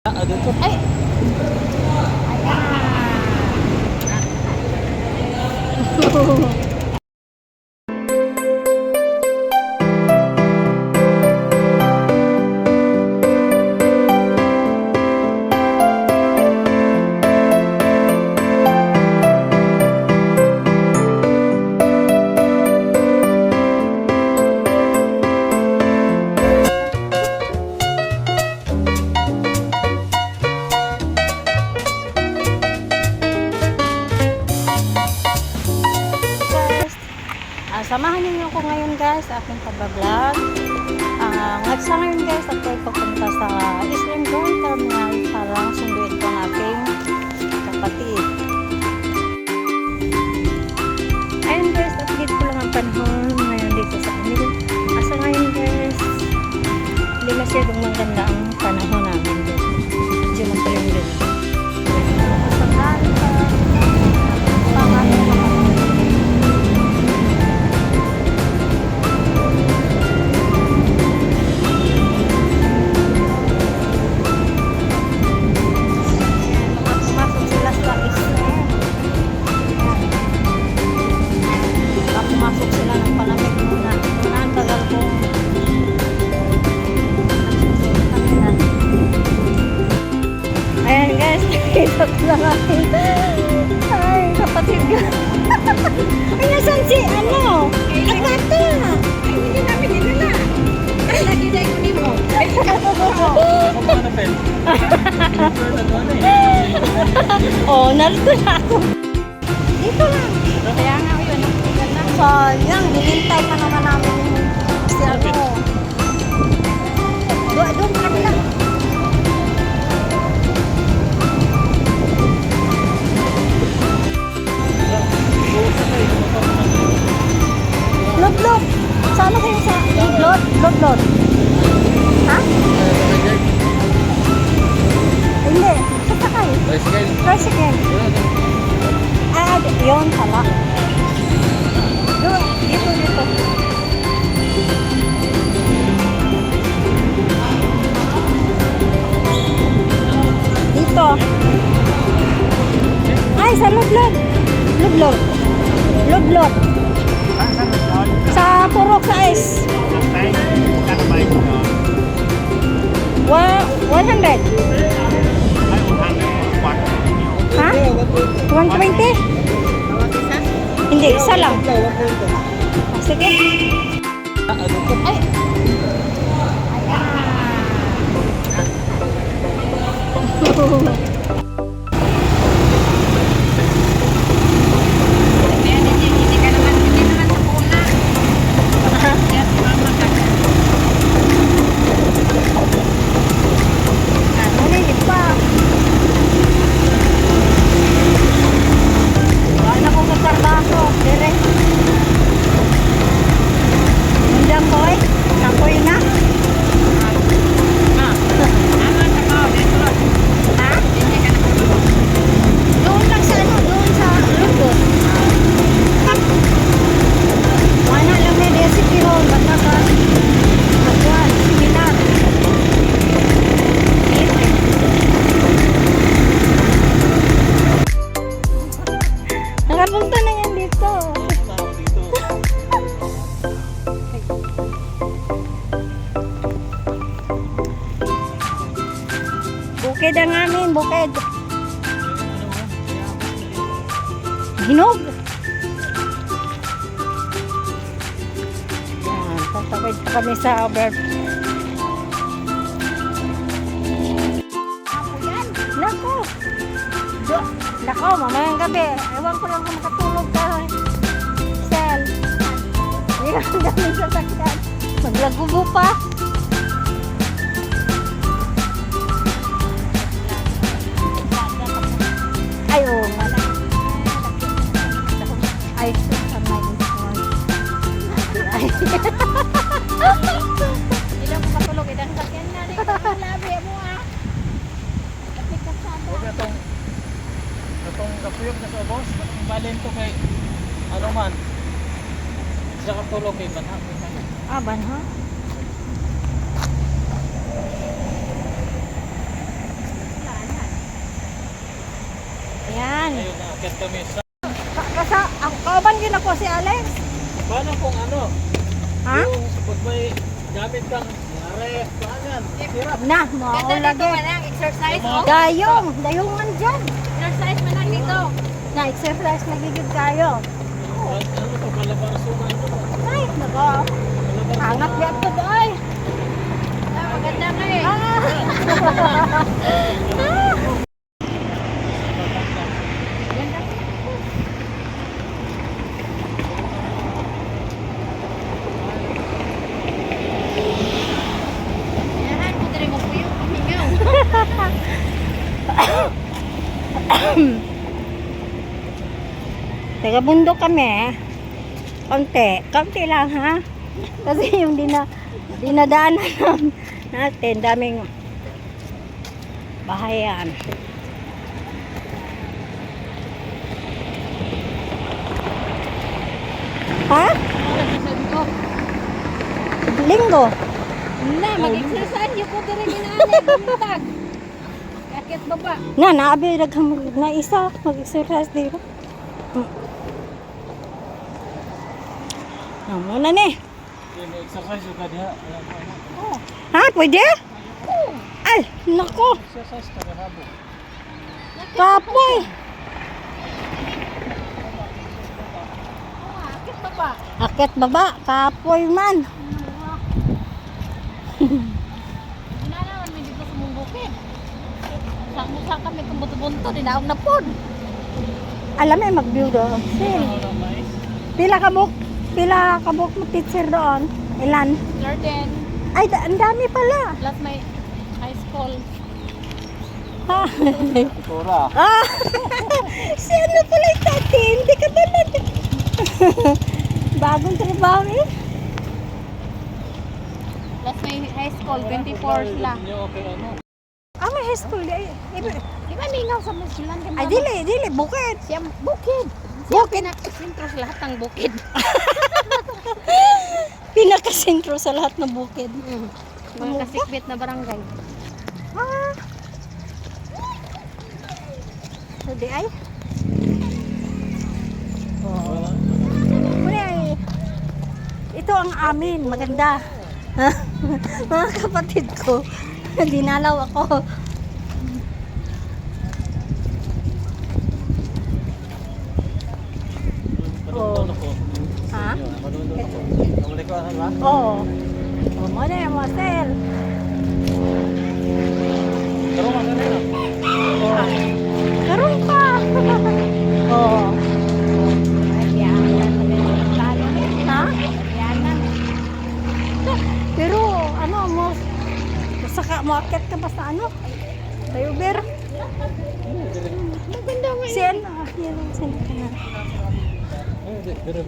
Ay! Ayan! Samahan niyo ako ngayon guys sa aking pag-vlog. Sa ngayon guys, ako ay papunta sa Eastern Grand Terminal para sunduin ko ang aking kapatid. Ayun guys, update ko lang ang panahon ngayon dito sa amin. Sa ngayon guys, hindi masyadong maganda ang panahon namin dito. Medyo magpaling din. Sa Ganta, pangalan ko. Ay, kapatid ka. Ay, nasan si ano? Agata. Ay, hindi namin dinala. Ay, lagi na ikunin mo. Oh, narito na ako. Dito lang. Kaya nga, yun. Sayang, hinintay pa naman namin si ano. Doon pa lang. Lodlod. Sana kayo sa Lodlod? Lodlod. Ha? Hindi. Sasakay. Tricycle. Tricycle. Yun pala. Dito. Dito. Ay, sa Lodlod. Lodlod. Lodlod. Sa Purok sa S. 100. Ha? 120? Hindi, isa lang. Sige. Ay! Ayan. Nakapunta na yan dito. Bukid ang amin, bukid. Hinog. Yan, tatawid pa kami sa over. Nako, mamayang gabi. Ewan ko lang kung makatulog ka. Sel. Hindi lang gabi sa sakyan. Maglagubo pa. Ay, oo. Ay, sa may ipon. Ay. Hindi lang makatulog. Idang sakyan na rin. Labi mo ah. Kapit ka sa ito. Itong kapuyog na sa boss, itong balin to kay ano man. Siya katulog kay Banha. Ah, Banha? akit kami sa... Kasa, ang kauban gina ko si Alex. Paano kung ano? Ha? Yung pag may gamit kang ref, paano yan? Hirap. Na, maulagi. Exercise mo? Dayungan dyan. Exercise man lang dito. Na-exercise nagigid kayo. Ano to, malabarasunan ito ba? Ay, nako. Hangat di ato doy. Maganda ka eh. Yan, putri mo po yung pahingaw. Taga bundok kami. Konti lang ha. Kasi yung dinadaanan natin, daming bahayan. Ha? Linggo. Na, mag-exercise yung po rin ginaanin. Bumitag. Akit baba. Na, naabi na isa. Mag-exercise dito. Muna ni. Exercise juga dia. Oh. Ha? Pwede? Ay, nako. Exercise ka habo. Kapoy. Oh, akit baba. Akit baba. Kapoy man. Ginanawan mo dito sa mong bukid. Sa kami kung buto-bunto, dinaog na po. Alam mo, mag-view doon. Pila kabuk mo teacher doon? Ilan? Garden. Ay, ang dami pala. Plus may high school. Ha? Tura. Ah, si ano pala yung tati? Hindi ka ba bagong trabaho eh? Plus may high school, 24 sila. Okay, ano? Ah, may high school. Di ba mingaw sa Muslan? Ay, dili, bukid. Siya, bukid. Siya pinakasintro sa lahat ng bukid. Pinakasentro sa lahat ng bukid. Mga kasikbit na barangay. Ah. So, di ay? Oh. Muli ay, ito ang amin, maganda. Mga kapatid ko, dinalaw ako. Padungdong ako. Ha? Padungdong ako. Kamali ko, ano ba? Oo. Oh, muna yung Marcel. Pero mga kanina. Karoon ka. Oo. Ha? Pero, ano, saka makakit ka ba sa ano? Sa Uber? Maganda nga. Si ano? Yan ang sinabi na. Pero